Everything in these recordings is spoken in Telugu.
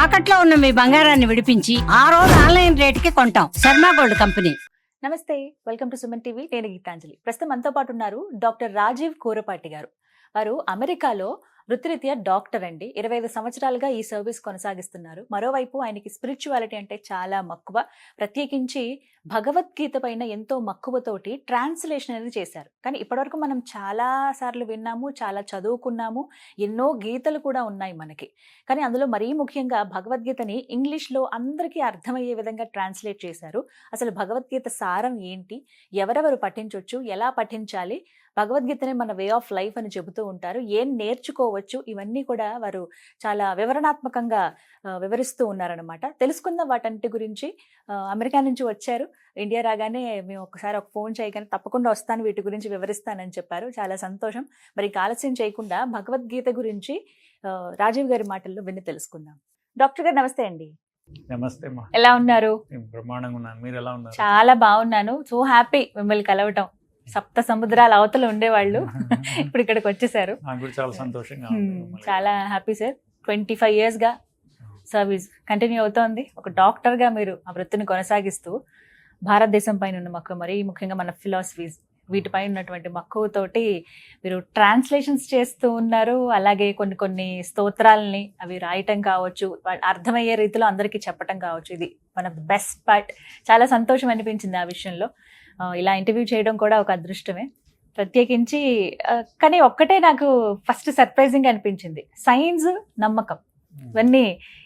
తాకట్లో ఉన్న మీ బంగారాన్ని విడిపించి ఆ రోజు ఆన్లైన్ రేటుకి కొంటాం. Sharma gold company. నమస్తే, వెల్కమ్ టు సుమన్ టీవీ. నేను గీతాంజలి. ప్రస్తుతం మనతో పాటు ఉన్నారు డాక్టర్ రాజీవ్ కూరపాటి గారు. వారు అమెరికాలో వృత్తిరీత్యా డాక్టర్ అండి. 25 సంవత్సరాలుగా ఈ సర్వీస్ కొనసాగిస్తున్నారు. మరోవైపు ఆయనకి స్పిరిచువాలిటీ అంటే చాలా మక్కువ. ప్రత్యేకించి భగవద్గీత పైన ఎంతో మక్కువతోటి ట్రాన్స్లేషన్ అనేది చేశారు. కానీ ఇప్పటివరకు మనం చాలా సార్లు విన్నాము, చాలా చదువుకున్నాము, ఎన్నో గీతలు కూడా ఉన్నాయి మనకి. కానీ అందులో మరీ ముఖ్యంగా భగవద్గీతని ఇంగ్లీష్లో అందరికీ అర్థమయ్యే విధంగా ట్రాన్స్లేట్ చేశారు. అసలు భగవద్గీత సారం ఏంటి, ఎవరెవరు పఠించవచ్చు, ఎలా పఠించాలి, భగవద్గీతనే మన వే ఆఫ్ లైఫ్ అని చెబుతూ ఉంటారు, ఏం నేర్చుకోవచ్చు, ఇవన్నీ కూడా వారు చాలా వివరణాత్మకంగా వివరిస్తూ ఉన్నారనమాట. తెలుసుకుందాం వాటన్నిటి గురించి. అమెరికా నుంచి వచ్చారు. ఇండియా రాగానే మేము ఒకసారి ఒక ఫోన్ చేయగానే తప్పకుండా వస్తాను, వీటి గురించి వివరిస్తానని చెప్పారు. చాలా సంతోషం. మరి ఆలస్యం చేయకుండా భగవద్గీత గురించి రాజీవ్ గారి మాటల్లో విని తెలుసుకుందాం. డాక్టర్ గారు నమస్తే అండి. నమస్తే. ఎలా ఉన్నారు? బ్రహ్మాండంగా ఉన్నాను. మీరు ఎలా ఉన్నారు? చాలా బాగున్నాను. సో హ్యాపీ మిమ్మల్ని కలవటం. సప్త సముద్రాల అవతల ఉండేవాళ్ళు ఇప్పుడు ఇక్కడికి వచ్చేసారు. చాలా సంతోషంగా, చాలా హ్యాపీ సార్. 25 years గా సర్వీస్ కంటిన్యూ అవుతోంది. ఒక డాక్టర్ గా మీరు ఆ వృత్తిని కొనసాగిస్తూ భారతదేశం పైన ఉన్న మక్కువ, మరీ ముఖ్యంగా మన ఫిలాసఫీస్ వీటిపైన ఉన్నటువంటి మక్కువతోటి మీరు ట్రాన్స్లేషన్స్ చేస్తూ ఉన్నారు. అలాగే కొన్ని స్తోత్రాలని అవి రాయటం కావచ్చు, అర్థమయ్యే రీతిలో అందరికీ చెప్పటం కావచ్చు. ఇది one of the best part. చాలా సంతోషం అనిపించింది ఆ విషయంలో. ఇలా ఇంటర్వ్యూ చేయడం కూడా ఒక అదృష్టమే. ప్రత్యేకించి కానీ ఒక్కటే నాకు ఫస్ట్ సర్ప్రైజింగ్ అనిపించింది, సైన్స్, నమ్మకం. ఇవన్నీ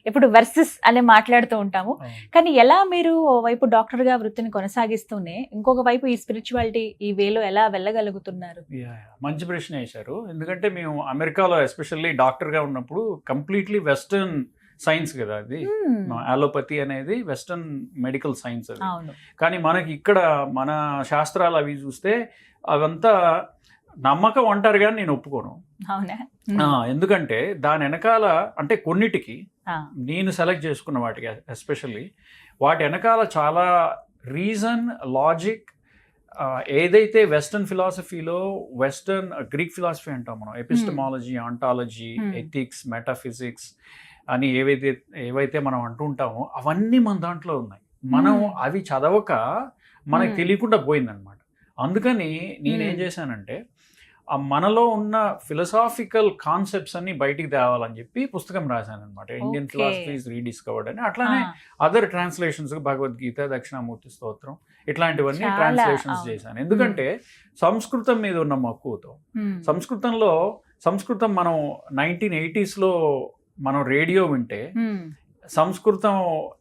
ఎప్పుడు వర్సెస్ అనే మాట్లాడుతూ ఉంటాము. కానీ ఎలా మీరు వైపు డాక్టర్గా వృత్తిని కొనసాగిస్తూనే ఇంకొక వైపు ఈ స్పిరిచువాలిటీ ఈ వేలో ఎలా వెళ్ళగలుగుతున్నారు? మంచి ప్రశ్న వేశారు. ఎందుకంటే మేము అమెరికాలో ఎస్పెషల్లీ డాక్టర్గా ఉన్నప్పుడు కంప్లీట్లీ వెస్టర్న్ సైన్స్ కదా అది. అలోపతి అనేది వెస్టర్న్ మెడికల్ సైన్స్ అది. కానీ మనకి ఇక్కడ మన శాస్త్రాలు అవి చూస్తే అవంతా నమ్మకం అంటారు కానీ నేను ఒప్పుకోను. ఎందుకంటే దాని వెనకాల అంటే కొన్నిటికి నేను సెలెక్ట్ చేసుకున్న వాటికి ఎస్పెషల్లీ వాటి వెనకాల చాలా రీజన్, లాజిక్, ఏదైతే వెస్టర్న్ ఫిలాసఫీలో వెస్టర్న్ గ్రీక్ ఫిలాసఫీ అంటాం మనం, ఎపిస్టమాలజీ, ఆంటాలజీ, ఎథిక్స్, మెటాఫిజిక్స్ అని ఏవైతే మనం అంటుంటామో అవన్నీ మన దాంట్లో ఉన్నాయి. మనం అవి చదవక మనకు తెలియకుండా పోయిందనమాట. అందుకని నేనేం చేశానంటే మనలో ఉన్న ఫిలసాఫికల్ కాన్సెప్ట్స్ అన్ని బయటికి తేవాలని చెప్పి పుస్తకం రాశాను అనమాట, ఇండియన్ ఫిలాసఫీస్ రీడిస్కవర్డ్ అని. అట్లానే అదర్ ట్రాన్స్లేషన్స్, భగవద్గీత, దక్షిణామూర్తి స్తోత్రం, ఇట్లాంటివన్నీ ట్రాన్స్లేషన్స్ చేశాను. ఎందుకంటే సంస్కృతం మీద ఉన్న మక్కువతో. సంస్కృతం మనం 1980s మనం రేడియో వింటే సంస్కృతం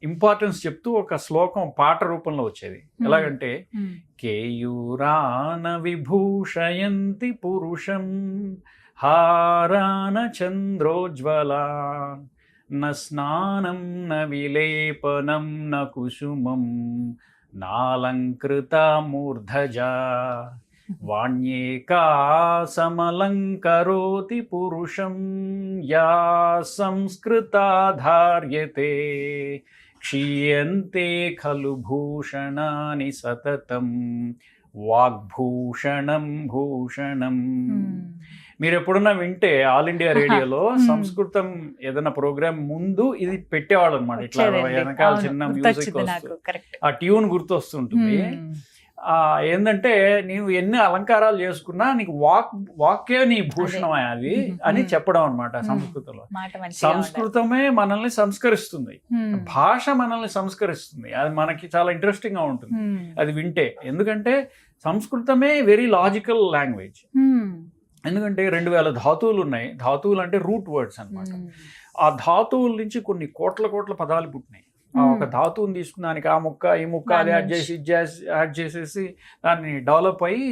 ఇంపార్టెన్స్ చెప్తూ ఒక శ్లోకం పాట రూపంలో వచ్చేది. ఎలాగంటే కేయూరాన విభూషయంతి పురుషం హారాన చంద్రోజ్వలాన్ న స్నానం న విలేపనం న కుసుమం నాలంకృత మూర్ధజా వాణ్యేకా సమలంకరోతి పురుషం యా సంస్కృతా ధార్యతే క్షీయంతే ఖలు భూషణాని సతతం వాగ్భూషణం భూషణం. మీరు ఎప్పుడన్నా వింటే ఆల్ ఇండియా రేడియోలో సంస్కృతం ఏదైనా ప్రోగ్రామ్ ముందు ఇది పెట్టేవాళ్ళు అనమాట. ఇట్లా వెనకాల చిన్న మ్యూజిక్ ఆ ట్యూన్ గుర్తు వస్తుంటుంది. ఏంటంటే నీవు ఎన్ని అలంకారాలు చేసుకున్నా నీకు వాక్యే నీ భూషణమే అది అని చెప్పడం అనమాట. సంస్కృతమే మనల్ని సంస్కరిస్తుంది, భాష మనల్ని సంస్కరిస్తుంది. అది మనకి చాలా ఇంట్రెస్టింగ్ గా ఉంటుంది అది వింటే. ఎందుకంటే సంస్కృతమే వెరీ లాజికల్ లాంగ్వేజ్. ఎందుకంటే 2000 ధాతువులు ఉన్నాయి. ధాతువులు అంటే రూట్ వర్డ్స్ అనమాట. ఆ ధాతువుల నుంచి కొన్ని కోట్ల పదాలు పుట్టినాయి. ఒక ధాతువుని తీసుకున్నానికి ఆ ముక్క ఈ ముక్క అది యాడ్ చేసేసి దాన్ని డెవలప్ అయ్యి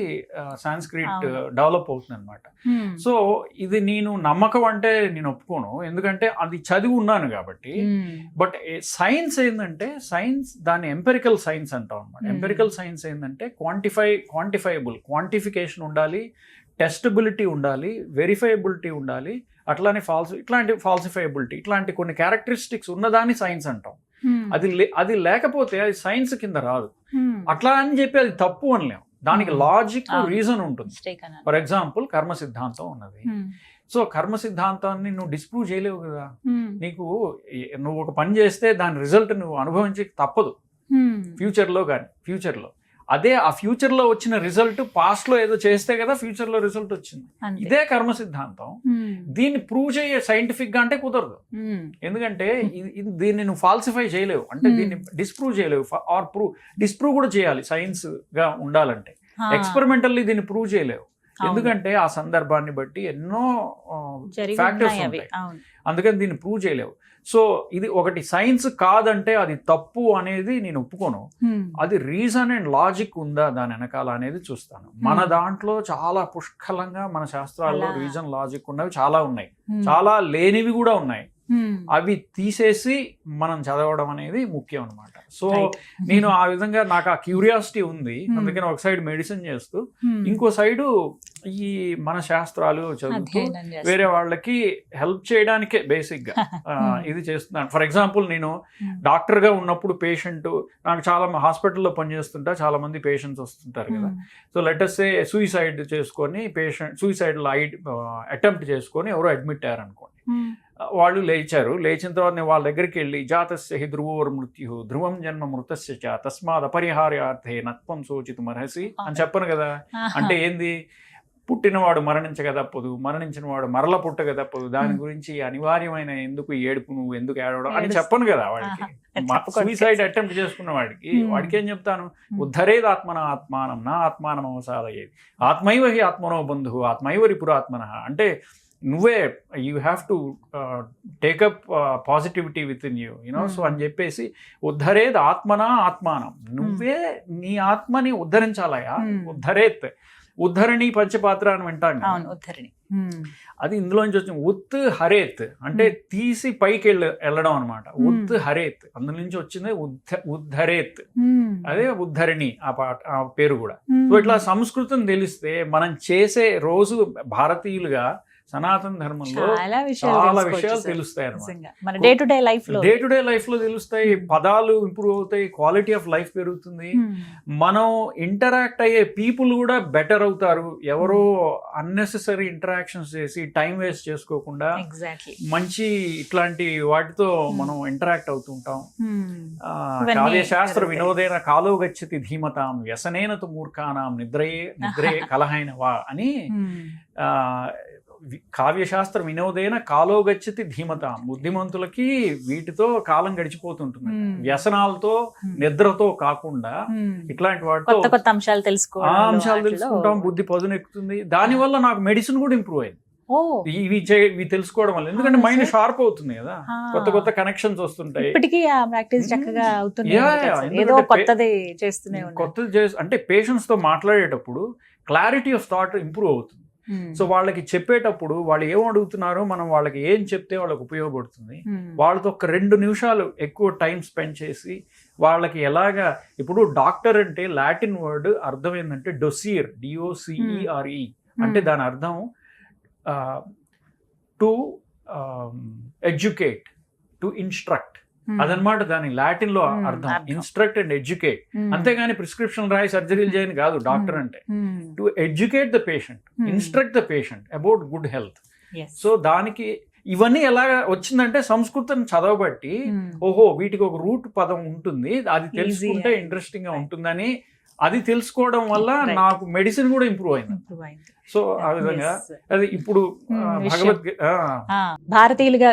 సాంస్క్రిట్ డెవలప్ అవుతుంది అనమాట. సో ఇది నేను నమ్మకం అంటే నేను ఒప్పుకోను, ఎందుకంటే అది చదివి ఉన్నాను కాబట్టి. బట్ సైన్స్ ఏంటంటే దాన్ని ఎంపెరికల్ సైన్స్ అంటాం అనమాట. ఎంపెరికల్ సైన్స్ ఏంటంటే క్వాంటిఫైబుల్, క్వాంటిఫికేషన్ ఉండాలి, టెస్టబిలిటీ ఉండాలి, వెరిఫైబిలిటీ ఉండాలి, అట్లానే ఫాల్సిఫైబిలిటీ, ఇట్లాంటి కొన్ని క్యారెక్టరిస్టిక్స్ ఉన్నదాన్ని సైన్స్ అంటాం. అది లేకపోతే అది సైన్స్ కింద రాదు. అట్లా అని చెప్పి అది తప్పు అనలేం. దానికి లాజిక్, రీజన్ ఉంటుంది. ఫర్ ఎగ్జాంపుల్ కర్మ సిద్ధాంతం ఉన్నది. సో కర్మ సిద్ధాంతాన్ని నువ్వు డిస్ప్రూవ్ చేయలేవు కదా. నీకు నువ్వు ఒక పని చేస్తే దాని రిజల్ట్ నువ్వు అనుభవించక తప్పదు ఫ్యూచర్లో. అదే ఆ ఫ్యూచర్లో వచ్చిన రిజల్ట్ పాస్ట్లో ఏదో చేస్తే కదా ఫ్యూచర్లో రిజల్ట్ వచ్చింది. ఇదే కర్మ సిద్ధాంతం. దీన్ని ప్రూవ్ చేయ సైంటిఫిక్గా అంటే కుదరదు. ఎందుకంటే దీన్ని నువ్వు ఫాల్సిఫై చేయలేవు, అంటే దీన్ని డిస్ప్రూవ్ చేయలేవు. ఆర్ డిస్ప్రూవ్ కూడా చేయాలి సైన్స్గా ఉండాలంటే. ఎక్స్పెరిమెంటల్లీ దీన్ని ప్రూవ్ చేయలేవు, ఎందుకంటే ఆ సందర్భాన్ని బట్టి ఎన్నో ఫ్యాక్టర్స్ ఉంటాయి. అందుకని దీన్ని ప్రూవ్ చేయలేవు. సో ఇది ఒకటి సైన్స్ కాదంటే అది తప్పు అనేది నేను ఒప్పుకోను. అది రీజన్ అండ్ లాజిక్ ఉందా దాని వెనకాల అనేది చూస్తాను. మన దాంట్లో చాలా పుష్కలంగా మన శాస్త్రాల్లో రీజన్ లాజిక్ ఉన్నవి చాలా ఉన్నాయి, చాలా లేనివి కూడా ఉన్నాయి. అవి తీసేసి మనం చదవడం అనేది ముఖ్యం అన్నమాట. సో నేను ఆ విధంగా నాకు ఆ క్యూరియాసిటీ ఉంది. అందుకని ఒక సైడ్ మెడిసిన్ చేస్తూ ఇంకో సైడు ఈ మన శాస్త్రాలు చదువుతూ వేరే వాళ్ళకి హెల్ప్ చేయడానికే బేసిక్ గా ఇది చేస్తున్నాను. ఫర్ ఎగ్జాంపుల్ నేను డాక్టర్ గా ఉన్నప్పుడు పేషెంట్ నాకు చాలా హాస్పిటల్లో పనిచేస్తుంటా, చాలా మంది పేషెంట్స్ వస్తుంటారు కదా. సో లెటస్ సే సూసైడ్ చేసుకొని సూసైడ్ అటెంప్ట్ చేసుకొని ఎవరో అడ్మిట్ అయ్యారు అనుకోండి. వాళ్ళు లేచిన తర్వాత నేను వాళ్ళ దగ్గరికి వెళ్ళి జాతస్య హి ధ్రువోర్ మృత్యు ధ్రువం జన్మ మృతస్య చ తస్మాత్ అపరిహార్యార్థే నత్వం శోచితుమర్హసి అని చెప్పను కదా. అంటే ఏంది, పుట్టినవాడు మరణించక తప్పదు, మరణించిన వాడు మరల పుట్టక తప్పదు, దాని గురించి అనివార్యమైన ఎందుకు ఏడుపు, నువ్వు ఎందుకు ఏడవడం అని చెప్పను కదా వాడికి. సూసైడ్ అటెంప్ట్ చేసుకున్న వాడికి ఏం చెప్తాను, ఉద్ధరేది ఆత్మన ఆత్మానం నా ఆత్మానం అవసాదయ్యేది ఆత్మైవ హి ఆత్మనో బంధువు ఆత్మైవ రిపురాత్మన. అంటే నువ్వే you have to take up positivity with in you know. So అని చెప్పేసి ఉద్ధరేది ఆత్మనా ఆత్మానం, నువ్వే నీ ఆత్మని ఉద్ధరించాలయా. ఉద్ధరేత్, ఉద్ధరణి పంచపాత్ర అని వింటాం, అది ఇందులోంచి వచ్చింది. ఉత్ హరేత్ అంటే తీసి పైకి వెళ్ళడం అనమాట. ఉత్ హరేత్ అందులో నుంచి వచ్చింది ఉద్ధరేత్, అదే ఉద్ధరణి ఆ పేరు కూడా. సో ఇట్లా సంస్కృతం తెలిస్తే మనం చేసే రోజు భారతీయులుగా సనాతన ధర్మంలో చాలా విషయాలు తెలుస్తాయి అన్నమాట. డే టు డే లైఫ్ లో తెలుస్తాయి, పదాలు ఇంప్రూవ్ అవుతాయి, క్వాలిటీ ఆఫ్ లైఫ్ పెరుగుతుంది. మనం ఇంటరాక్ట్ అయ్యే పీపుల్ కూడా బెటర్ అవుతారు. ఎవరో అన్నెసెసరీ ఇంటరాక్షన్స్ చేసి టైం వేస్ట్ చేసుకోకుండా మంచి ఇట్లాంటి వాటితో మనం ఇంటరాక్ట్ అవుతుంటాం. కావ్యశాస్త్ర వినోదేన కాలో గచ్చతి ధీమతాం వ్యసనేన తు మూర్ఖానాం నిద్రే కలహైన వా అని కావ్యశాస్త్ర వినోదేన కాలో గచ్చతి ధీమతాం. బుద్ధిమంతులకి వీటితో కాలం గడిచిపోతుంటుంది, వ్యసనాలతో నిద్రతో కాకుండా ఇట్లాంటి వాటితో కొత్త అంశాలు తెలుసుకుంటాం, బుద్ధి పదునెక్కుతుంది. దానివల్ల నాకు మెడిసిన్ కూడా ఇంప్రూవ్ అయింది ఇవి తెలుసుకోవడం వల్ల. ఎందుకంటే మైండ్ షార్ప్ అవుతుంది కదా, కొత్త కనెక్షన్స్ వస్తుంటాయి. కొత్తది అంటే పేషెంట్స్ తో మాట్లాడేటప్పుడు క్లారిటీ ఆఫ్ థాట్ ఇంప్రూవ్ అవుతుంది. సో వాళ్ళకి చెప్పేటప్పుడు వాళ్ళు ఏం అడుగుతున్నారో మనం వాళ్ళకి ఏం చెప్తే వాళ్ళకి ఉపయోగపడుతుంది. వాళ్ళతో ఒక 2 నిమిషాలు ఎక్కువ టైం స్పెండ్ చేసి వాళ్ళకి ఎలాగా, ఇప్పుడు డాక్టర్ అంటే లాటిన్ వర్డ్ అర్థం ఏంటంటే డొసియర్, DOCERE అంటే దాని అర్థం టు ఎడ్యుకేట్, టు ఇన్స్ట్రక్ట్ అదనమాట దాని లాటిన్ లో అర్థం. ఇన్స్ట్రక్ట్ అండ్ ఎడ్యుకేట్, అంతేగాని ప్రిస్క్రిప్షన్ రాయి సర్జరీలు చేయని కాదు డాక్టర్ అంటే. To educate the patient, instruct the patient about good health. So దానికి ఇవన్నీ ఎలా వచ్చిందంటే సంస్కృతం చదవబట్టి, ఓహో వీటికి ఒక రూట్ పదం ఉంటుంది, అది తెలుసుకుంటే ఇంట్రెస్టింగ్ గా ఉంటుందని అది తెలుసుకోవడం వల్ల నాకు మెడిసిన్ కూడా ఇంప్రూవ్ అయింది. సో ఆ విధంగా అది ఇప్పుడు భారతీయులుగా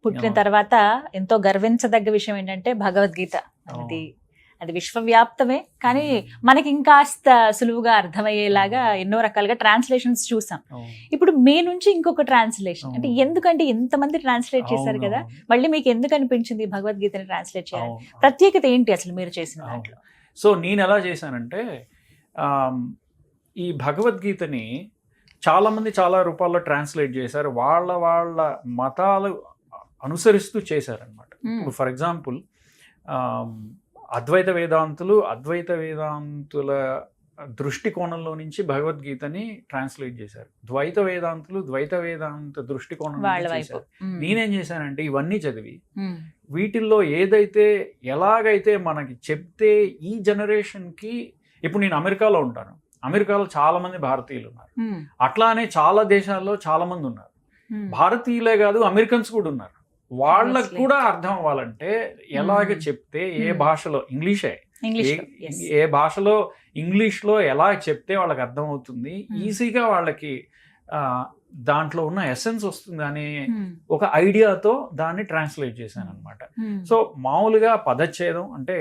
పుట్టిన తర్వాత ఎంతో గర్వించదగ్గ విషయం ఏంటంటే భగవద్గీత అది విశ్వవ్యాప్తమే, కానీ మనకి ఇంకాస్త సులువుగా అర్థమయ్యేలాగా ఎన్నో రకాలుగా ట్రాన్స్లేషన్స్ చూసాం. ఇప్పుడు మీ నుంచి ఇంకొక ట్రాన్స్లేషన్ అంటే ఎందుకంటే ఎంతమంది ట్రాన్స్లేట్ చేశారు కదా, మళ్ళీ మీకు ఎందుకు అనిపించింది భగవద్గీతని ట్రాన్స్లేట్ చేయాలి? ప్రత్యేకత ఏంటి అసలు మీరు చేసిన దాంట్లో? సో నేను ఎలా చేశానంటే, ఈ భగవద్గీతని చాలామంది చాలా రూపాల్లో ట్రాన్స్లేట్ చేశారు, వాళ్ళ మతాలు అనుసరిస్తూ చేశారనమాట. ఇప్పుడు ఫర్ ఎగ్జాంపుల్ అద్వైత వేదాంతుల దృష్టికోణంలో నుంచి భగవద్గీతని ట్రాన్స్లేట్ చేశారు. ద్వైత వేదాంత దృష్టికోణం చేశారు. నేనేం చేశానంటే ఇవన్నీ చదివి వీటిల్లో ఏదైతే ఎలాగైతే మనకి చెప్తే ఈ జనరేషన్కి, ఇప్పుడు నేను అమెరికాలో ఉంటాను, అమెరికాలో చాలా మంది భారతీయులు ఉన్నారు, అట్లానే చాలా దేశాల్లో చాలా మంది ఉన్నారు. భారతీయులే కాదు అమెరికన్స్ కూడా ఉన్నారు. వాళ్ళకు Obviously. కూడా అర్థం అవ్వాలంటే ఎలాగ చెప్తే ఏ భాషలో ఇంగ్లీషే ఏ భాషలో ఇంగ్లీష్లో ఎలా చెప్తే వాళ్ళకి అర్థం అవుతుంది, ఈజీగా వాళ్ళకి దాంట్లో ఉన్న ఎసెన్స్ వస్తుంది అనే ఒక ఐడియాతో దాన్ని ట్రాన్స్లేట్ చేశాను అనమాట. సో మామూలుగా పదచ్ఛేదం అంటే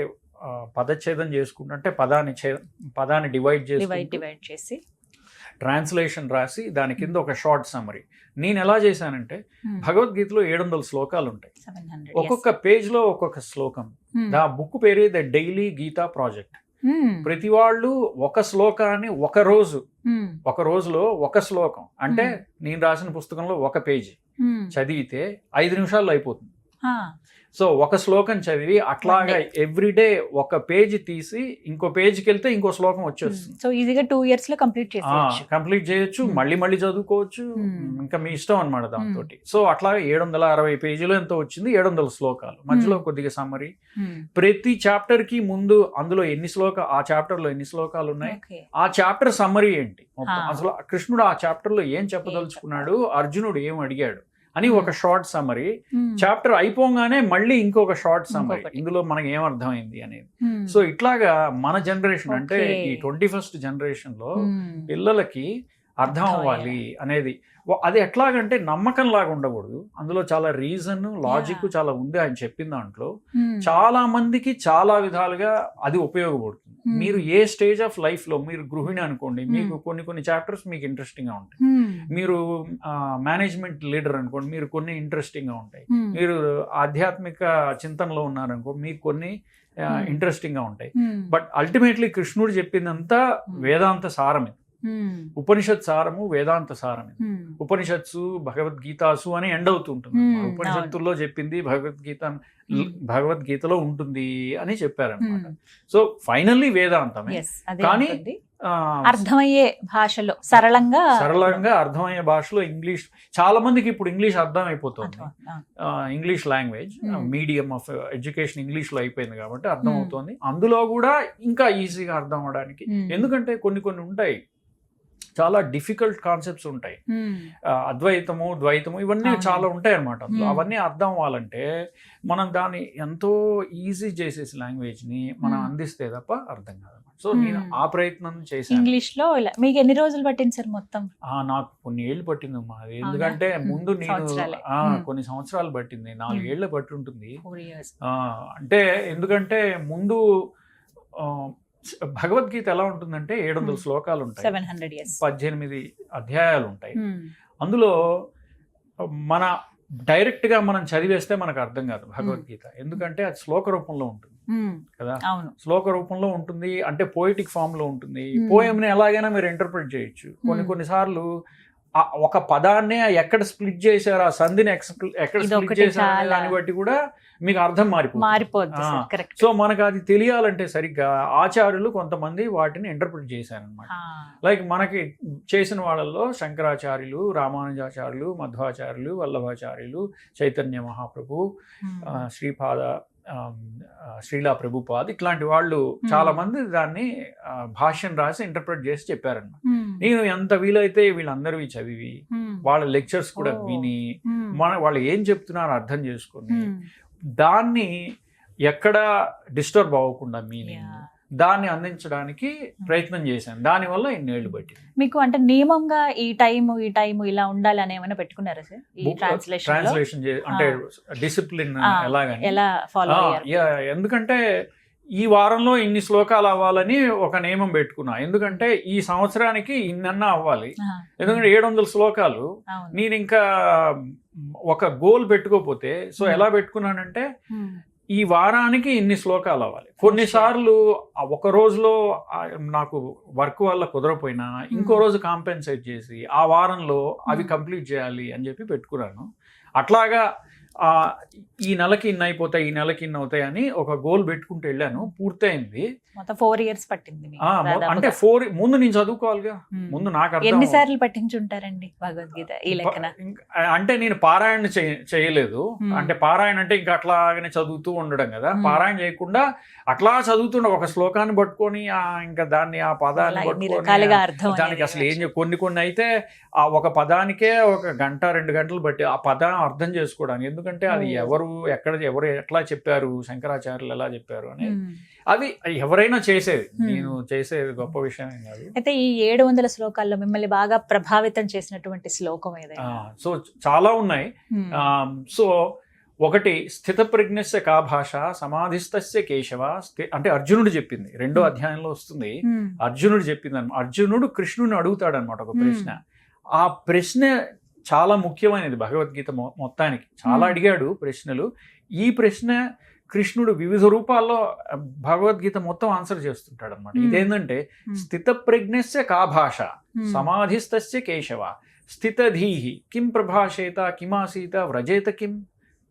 పదచ్ఛేదం చేసుకుంటే పదాన్ని డివైడ్ చేసి ట్రాన్స్లేషన్ రాసి దాని కింద ఒక షార్ట్ సమ్మరీ. నేను ఎలా చేశానంటే భగవద్గీతలో 700 శ్లోకాలు ఉంటాయి. ఒక్కొక్క పేజ్ లో ఒక్కొక్క శ్లోకం. దా బుక్ పేరే ద డైలీ గీతా ప్రాజెక్ట్. ప్రతి వాళ్ళు ఒక శ్లోకాన్ని ఒక రోజులో ఒక శ్లోకం అంటే నేను రాసిన పుస్తకంలో ఒక పేజీ చదివితే 5 నిమిషాల్లో అయిపోతుంది. సో ఒక శ్లోకం చదివి అట్లాగా ఎవ్రీడే ఒక పేజీ తీసి ఇంకో పేజీకి వెళ్తే ఇంకో శ్లోకం వచ్చేస్తుంది. సో ఈజీగా 2 years లో కంప్లీట్ చేయొచ్చు, మళ్ళీ చదువుకోవచ్చు, ఇంకా మీ ఇష్టం అనమాట దాంతో. సో అట్లాగా 760 పేజీలో ఎంతో వచ్చింది, 700 శ్లోకాలు, మధ్యలో కొద్దిగా సమ్మరీ. ప్రతి చాప్టర్ కి ముందు అందులో ఆ చాప్టర్ లో ఎన్ని శ్లోకాలు ఉన్నాయి, ఆ చాప్టర్ సమ్మరీ ఏంటి, అసలు కృష్ణుడు ఆ చాప్టర్ లో ఏం చెప్పదలుచుకున్నాడు, అర్జునుడు ఏం అడిగాడు అని ఒక షార్ట్ సమ్మరీ. చాప్టర్ అయిపోగానే మళ్ళీ ఇంకొక షార్ట్ సమ్మరీ, ఇందులో మనకి ఏం అర్థమైంది అనేది. సో ఇట్లాగా మన జనరేషన్ అంటే ఈ 21st జనరేషన్ లో పిల్లలకి అర్థం అవ్వాలి అనేది. అది ఎట్లాగంటే నమ్మకం లాగా ఉండకూడదు, అందులో చాలా రీజన్ లాజిక్ చాలా ఉంది ఆయన చెప్పిన దాంట్లో. చాలా మందికి చాలా విధాలుగా అది ఉపయోగపడుతుంది. మీరు ఏ స్టేజ్ ఆఫ్ లైఫ్ లో, మీరు గృహిణి అనుకోండి, మీకు కొన్ని చాప్టర్స్ మీకు ఇంట్రెస్టింగ్ గా ఉంటాయి. మీరు మేనేజ్మెంట్ లీడర్ అనుకోండి, మీరు కొన్ని ఇంట్రెస్టింగ్ గా ఉంటాయి. మీరు ఆధ్యాత్మిక చింతనలో ఉన్నారనుకో, మీకు కొన్ని ఇంట్రెస్టింగ్ గా ఉంటాయి. బట్ అల్టిమేట్లీ కృష్ణుడు చెప్పిందంతా వేదాంత సారమే. ఉపనిషత్ సారము వేదాంత సారమే. ఉపనిషత్సు భగవద్గీతాసు అని ఎండ్ అవుతుంటుంది. ఉపనిషత్తుల్లో చెప్పింది భగవద్గీతలో ఉంటుంది అని చెప్పారనమాట. సో ఫైనల్లీ వేదాంతమే, కానీ అర్థమయ్యే భాషలో సరళంగా అర్థమయ్యే భాషలో ఇంగ్లీష్. చాలా మందికి ఇప్పుడు ఇంగ్లీష్ అర్థం అయిపోతుంది. English language medium of education English లో అయిపోయింది కాబట్టి అర్థం అవుతుంది. అందులో కూడా ఇంకా ఈజీగా అర్థం అవడానికి, ఎందుకంటే కొన్ని ఉంటాయి చాలా డిఫికల్ట్ కాన్సెప్ట్స్ ఉంటాయి. అద్వైతము, ద్వైతము, ఇవన్నీ చాలా ఉంటాయి అన్నమాట. అవన్నీ అర్థం అవ్వాలంటే మనం దాన్ని ఎంతో ఈజీ చేసేసి లాంగ్వేజ్ ని మనం అందిస్తే తప్ప అర్థం కాదు. సో నేను ఆ ప్రయత్నం చేశాను. ఇంగ్లీష్ లో మీకు ఎన్ని రోజులు పట్టింది సార్ మొత్తం? నాకు కొన్ని ఏళ్ళు పట్టింది అమ్మా. అది ఎందుకంటే ముందు నేను కొన్ని సంవత్సరాలు పట్టింది, 4 ఏళ్ళు పట్టి ఉంటుంది. అంటే ఎందుకంటే ముందు భగవద్గీత ఎలా ఉంటుందంటే 700 శ్లోకాలు ఉంటాయి, 18 అధ్యాయాలు ఉంటాయి. అందులో మన డైరెక్ట్ గా మనం చదివేస్తే మనకు అర్థం కాదు భగవద్గీత, ఎందుకంటే అది శ్లోక రూపంలో ఉంటుంది కదా. శ్లోక రూపంలో ఉంటుంది అంటే పోయిటిక్ ఫామ్ లో ఉంటుంది. పోయంని ఎలాగైనా మీరు ఇంటర్ప్రిట్ చేయొచ్చు. కొన్నిసార్లు ఒక పదాన్ని ఎక్కడ స్ప్లిట్ చేశారు, ఆ సంధిని ఎక్కడ స్ప్లిట్ చేశారు దాన్ని బట్టి కూడా మీకు అర్థం మారిపోతుంది. సో మనకు అది తెలియాలంటే సరిగ్గా ఆచార్యులు కొంతమంది వాటిని ఇంటర్ప్రిట్ చేశారనమాట. లైక్ మనకి చేసిన వాళ్ళల్లో శంకరాచార్యులు, రామానుజాచార్యులు, మధ్వాచార్యులు, వల్లభాచార్యులు, చైతన్య మహాప్రభు, శ్రీలా ప్రభుపాద్, ఇట్లాంటి వాళ్ళు చాలా మంది దాన్ని భాష్యం రాసి ఇంటర్ప్రిట్ చేసి చెప్పారన్నమాట. నేను ఎంత వీలైతే వీళ్ళందరివి చదివి వాళ్ళ లెక్చర్స్ కూడా విని వాళ్ళు ఏం చెప్తున్నారో అర్థం చేసుకుని దాన్ని ఎక్కడ డిస్టర్బ్ అవ్వకుండా మీనింగ్ దాన్ని అందించడానికి ప్రయత్నం చేశాను. దానివల్ల ఇన్నేళ్లు పట్టింది. మీకు అంటే నియమంగా ఈ టైం ఇలా ఉండాలి అని ఏమైనా పెట్టుకున్నారా సార్? ట్రాన్స్లేషన్ అంటే డిసిప్లిన్ ఎలా ఫాలో అయ్యారు? ఎందుకంటే ఈ వారంలో ఇన్ని శ్లోకాలు అవ్వాలని ఒక నియమం పెట్టుకున్నా. ఎందుకంటే ఈ సంవత్సరానికి ఇన్నన్నా అవ్వాలి. ఎందుకంటే 700 శ్లోకాలు నేను ఇంకా ఒక గోల్ పెట్టుకోపోతే, సో ఎలా పెట్టుకున్నానంటే ఈ వారానికి ఇన్ని శ్లోకాలు అవ్వాలి. కొన్నిసార్లు ఒక రోజులో నాకు వర్క్ వల్ల కుదరపోయినా ఇంకో రోజు కాంపెన్సేట్ చేసి ఆ వారంలో అవి కంప్లీట్ చేయాలి అని చెప్పి పెట్టుకున్నాను. అట్లాగా ఈ నెలకి ఇన్ని అయిపోతాయి, ఈ నెలకి ఇన్ని అవుతాయి అని ఒక గోల్ పెట్టుకుంటూ వెళ్ళాను. పూర్తయింది. మొత్తం 4 years పట్టింది మీకు అంటే దాదాపుగా. ముందు నేను చదువుకోవాలిగా, ముందు నాకు అర్థం ఎన్నిసార్లు పట్టించుంటారండి భగవద్గీత ఈ లెక్కన? అంటే నేను పారాయణ చేయలేదు. అంటే పారాయణ అంటే ఇంకా అట్లాగనే చదువుతూ ఉండడం కదా. పారాయణ చేయకుండా అట్లా చదువుతుండ ఒక శ్లోకాన్ని పట్టుకొని ఇంకా దాన్ని ఆ పదాన్ని పట్టుకొని దానికి అసలు ఏం కొన్ని అయితే ఆ ఒక పదానికే 1 గంట 2 గంటలు బట్టి ఆ పదం అర్థం చేసుకోవడానికి. ఎందుకంటే అది ఎవరు ఎట్లా చెప్పారు, శంకరాచార్యులు ఎలా చెప్పారు అని అది ఎవరైనా చేసేది. నేను చేసేది గొప్ప విషయం కాదు. అయితే ఈ 700 శ్లోకాల్లో మిమ్మల్ని బాగా ప్రభావితం చేసినటువంటి శ్లోకం ఏదైనా? సో చాలా ఉన్నాయి. సో ఒకటి, స్థిత ప్రజ్ఞస్య కా భాష సమాధిస్తస్య కేశవ. అంటే అర్జునుడు చెప్పింది, 2వ అధ్యాయంలో వస్తుంది. అర్జునుడు చెప్పింది అనమాట. అర్జునుడు కృష్ణుని అడుగుతాడు అనమాట ఒక ప్రశ్న. ఆ ప్రశ్న చాలా ముఖ్యమైనది భగవద్గీత మొత్తానికి. చాలా అడిగాడు ప్రశ్నలు. ఈ ప్రశ్న కృష్ణుడు వివిధ రూపాల్లో భగవద్గీత మొత్తం ఆన్సర్ చేస్తుంటాడు అనమాట. ఇదేంటంటే స్థిత ప్రజ్ఞస్య కా భాష సమాధిస్తస్య కేశవ స్థితధీహి కిం ప్రభాషేత కిమాసీత వ్రజేత కిం.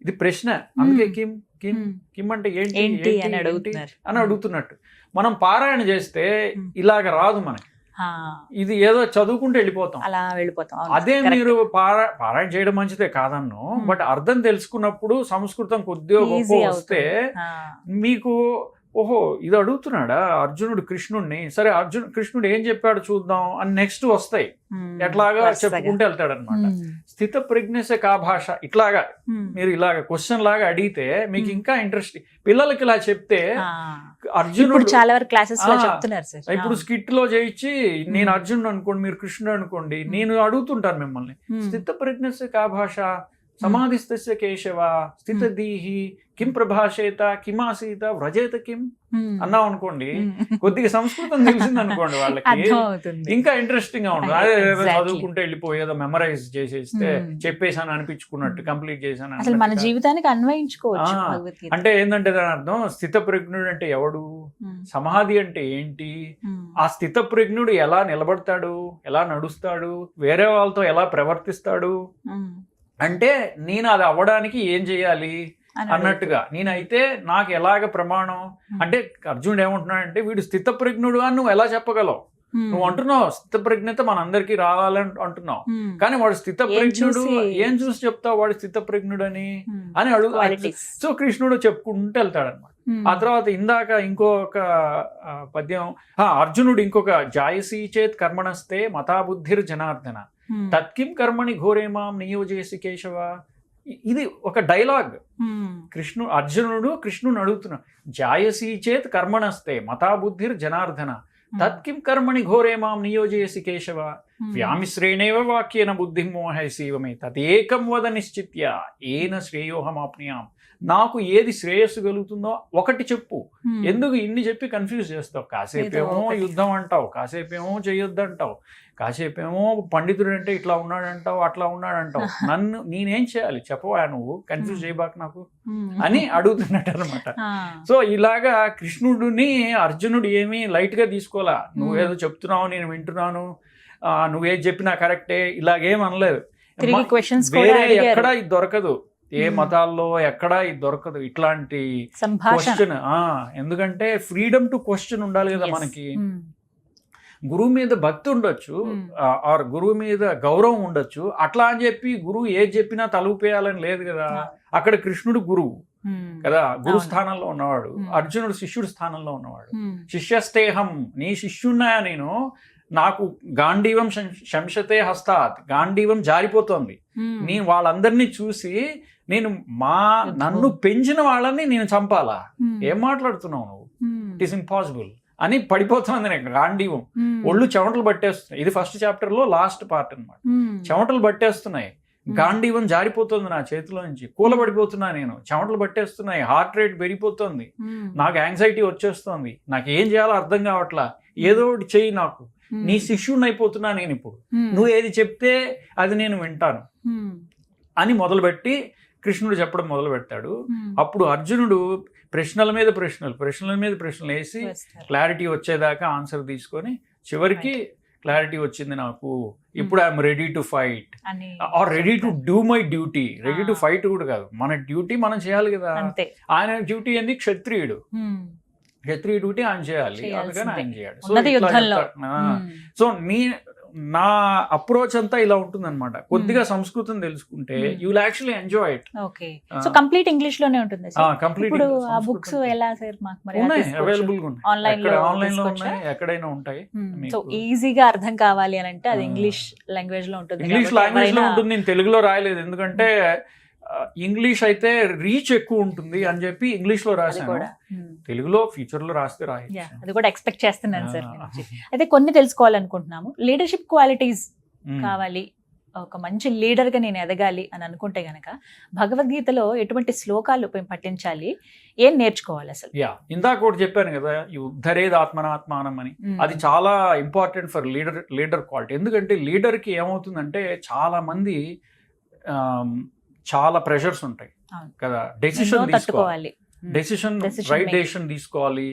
ఇది ప్రశ్న. అందుకే కిం కిం కిం అంటే ఏంటి అని అడుగుతున్నట్టు. మనం పారాయణ చేస్తే ఇలాగ రాదు మనకి. ఇది ఏదో చదువుకుంటూ వెళ్ళిపోతాం. అదే మీరు పారాయణ చేయడం మంచిదే కాదన్ను, బట్ అర్థం తెలుసుకున్నప్పుడు సంస్కృతం కొద్దిగా గొప్ప వస్తే మీకు ఓహో ఇది అడుగుతున్నాడా అర్జునుడు కృష్ణుడిని, సరే కృష్ణుడు ఏం చెప్పాడు చూద్దాం అని నెక్స్ట్ వస్తాయి. ఎట్లాగా చెప్పుకుంటూ వెళ్తాడు అనమాట. స్థిత ప్రజ్ఞసే కా భాష ఇట్లాగా మీరు ఇలాగ క్వశ్చన్ లాగా అడిగితే మీకు ఇంకా ఇంట్రెస్ట్. పిల్లలకి ఇలా చెప్తే అర్జునుడు చాలా వరకు క్లాసెస్ లో చెప్తున్నారు సార్. ఇప్పుడు స్కిట్ లో చేయించి నేను అర్జునుడు అనుకోండి, మీరు కృష్ణుడు అనుకోండి, నేను అడుగుతుంటాను మిమ్మల్ని స్థిత ప్రజ్ఞసే కా భాష సమాధిస్తస్య కేశవ స్థితధీహి కిం ప్రభాషేత కిమాసీత వ్రజేత కిం అన్నాం అనుకోండి, కొద్దిగా సంస్కృతం తెలిసింది అనుకోండి, వాళ్ళకి ఇంకా ఇంట్రెస్టింగ్ గా ఉంటుంది. అదే చదువుకుంటే వెళ్ళిపోయేదో మెమరైజ్ చేసేస్తే చెప్పేసాను అనిపించుకున్నట్టు, కంప్లీట్ చేశాను అసలు మన జీవితానికి అన్వయించుకోవచ్చు. అంటే ఏంటంటే దాని అర్థం స్థిత ప్రజ్ఞుడు అంటే ఎవడు, సమాధి అంటే ఏంటి, ఆ స్థిత ప్రజ్ఞుడు ఎలా నిలబడతాడు, ఎలా నడుస్తాడు, వేరే వాళ్ళతో ఎలా ప్రవర్తిస్తాడు, అంటే నేను అది అవ్వడానికి ఏం చెయ్యాలి అన్నట్టుగా. నేనైతే నాకు ఎలాగ ప్రమాణం అంటే అర్జునుడు ఏమంటున్నాడంటే వీడు స్థిత ప్రజ్ఞుడు అని నువ్వు ఎలా చెప్పగలవు? నువ్వు అంటున్నావు స్థిత ప్రజ్ఞత మనందరికీ రావాలని అంటున్నావు, కానీ వాడు స్థిత ప్రజ్ఞుడు ఏం చూసి చెప్తావు వాడు స్థిత ప్రజ్ఞుడు అని అడుగు. సో కృష్ణుడు చెప్పుకుంటూ వెళ్తాడనమాట. ఆ తర్వాత ఇందాక ఇంకొక పద్యం, అర్జునుడు ఇంకొక జాయసీ చేత్ కర్మణస్తే మతాబుద్ధిర్ జనార్దన తత్కిం కర్మణి ఘోరేమాం నియోజేసి కేశవ. ఇది ఒక డైలాగ్. అర్జునుడు కృష్ణుని అడుగుతున్నాడు, జాయసీ చేత్ కర్మణస్తే మతాబుద్ధిర్ జనార్దన తత్కిం కర్మణి ఘోరేమాం నియోజేసి కేశవ వ్యామిశ్రేణేవ వాక్యేన బుద్ధిం మోహయసీవమే తదేకం వద నిశ్చిత్య ఏన శ్రేయోహమాప్నుయాం. నాకు ఏది శ్రేయస్సు కలుగుతుందో ఒకటి చెప్పు. ఎందుకు ఇన్ని చెప్పి కన్ఫ్యూజ్ చేస్తావు? కాసేపేమో యుద్ధం అంటావు, కాసేపేమో చేయొద్దంటావు, కాసేపేమో పండితుడు అంటే ఇట్లా ఉన్నాడంటావు, అట్లా ఉన్నాడంటావు. నేనేం చేయాలి చెప్పవా, నువ్వు కన్ఫ్యూజ్ చేయబాక నాకు అని అడుగుతున్నట్టు అనమాట. సో ఇలాగా కృష్ణుడిని అర్జునుడు ఏమీ లైట్ గా తీసుకోవాలా. నువ్వేదో చెప్తున్నావు నేను వింటున్నాను, నువ్వేది చెప్పినా కరెక్టే, ఇలాగేం అనలేదు. వేరే ఎక్కడా ఇది దొరకదు, ఏ మతాల్లో ఎక్కడా ఇది దొరకదు ఇట్లాంటి క్వశ్చన్. ఎందుకంటే ఫ్రీడమ్ టు క్వశ్చన్ ఉండాలి కదా మనకి. గురువు మీద భక్తి ఉండొచ్చు, ఆర్ గురువు మీద గౌరవం ఉండొచ్చు, అట్లా అని చెప్పి గురువు ఏది చెప్పినా తలూపేయాలని లేదు కదా. అక్కడ కృష్ణుడు గురువు కదా, గురు స్థానంలో ఉన్నవాడు, అర్జునుడు శిష్యుడు స్థానంలో ఉన్నవాడు. శిష్యస్తేహం, నీ శిష్యున్నా నేను, నాకు గాంధీవం శంశతే హస్తాత్, గాంధీవం జారిపోతోంది. నేను వాళ్ళందరినీ చూసి నన్ను పెంచిన వాళ్ళని నేను చంపాలా? ఏం మాట్లాడుతున్నావు నువ్వు? ఇట్ ఈస్ ఇంపాసిబుల్ అని పడిపోతుంది నాకు గాంధీవం. ఒళ్ళు చెమటలు పట్టేస్తున్నాయి. ఇది ఫస్ట్ చాప్టర్ లో లాస్ట్ పార్ట్ అనమాట. చెమటలు పట్టేస్తున్నాయి, గాంధీవం జారిపోతుంది నా చేతిలో నుంచి, కూలబడిపోతున్నా నేను, చెమటలు పట్టేస్తున్నాయి, హార్ట్ రేట్ పెరిగిపోతుంది, నాకు యాంగ్జైటీ వచ్చేస్తుంది, నాకు ఏం చేయాలో అర్థం కావట్లా, ఏదో ఒకటి చెయ్యి, నాకు నీ శిష్యుడిని అయిపోతున్నా నేను ఇప్పుడు, నువ్వు ఏది చెప్తే అది నేను వింటాను అని మొదలుపెట్టి కృష్ణుడు చెప్పడం మొదలు పెడతాడు. అప్పుడు అర్జునుడు ప్రశ్నల మీద ప్రశ్నలు వేసి క్లారిటీ వచ్చేదాకా ఆన్సర్ తీసుకొని చివరికి క్లారిటీ వచ్చింది నాకు, ఇప్పుడు ఐఎమ్ రెడీ టు ఫైట్ అని or ready to do my duty. Ready to fight కూడా కాదు, మన డ్యూటీ మనం చేయాలి కదా. అంతే. ఆయన డ్యూటీ ఏంది, క్షత్రియుడు, క్షత్రియ డ్యూటీ ఆయన చేయాలి, అందుకని ఆయన చేయాలి. ఉన్నది యుద్ధంలో. సో నా అప్రోచ్ అంతా ఇలా ఉంటుంది అనమాట. కొద్దిగా సంస్కృతం తెలుసుకుంటే you will actually enjoy it. Okay, so complete English లోనే ఉంటుంది కంప్లీట్. ఇప్పుడు ఆ బుక్స్ ఎలా సార్ మాకు మరి ఉన్నాయి, అవైలబుల్ గా ఉన్నాయి, ఆన్లైన్ లో ఉన్నాయి, ఎక్కడైనా ఉంటాయి. సో ఈజీగా అర్థం కావాలి అని అంటే అది ఇంగ్లీష్ లాంగ్వేజ్ లో ఉంటుంది. ఇంగ్లీష్ లాంగ్వేజ్ లో ఉంటుంది, నేను తెలుగులో రాయలేదు ఎందుకంటే ఇంగ్లీష్ అయితే రీచ్ ఎక్కువ ఉంటుంది అని చెప్పి ఇంగ్లీష్ లో రాశాను. తెలుగులో ఫ్యూచర్ లో రాస్తే రాయొచ్చు. అది కూడా ఎక్స్పెక్ట్ చేస్తున్నాను సార్. అయితే కొన్ని తెలుసుకోవాలనుకుంటున్నాము. లీడర్షిప్ క్వాలిటీస్ కావాలి, ఒక మంచి లీడర్ గా నేను ఎదగాలి అని అనుకుంటే గనక భగవద్గీతలో ఎటువంటి శ్లోకాలు పఠించాలి, ఏం నేర్చుకోవాలి అసలు? ఇందాక కూడా చెప్పాను కదా, ఉద్ధరేది ఆత్మనాత్మానం అని. అది చాలా ఇంపార్టెంట్ ఫర్ లీడర్ క్వాలిటీ. ఎందుకంటే లీడర్ కి ఏమవుతుందంటే చాలా మంది చాలా ప్రెషర్స్ ఉంటాయి కదా. డెసిషన్ తీసుకోవాలి, రైట్ డెసిషన్ తీసుకోవాలి.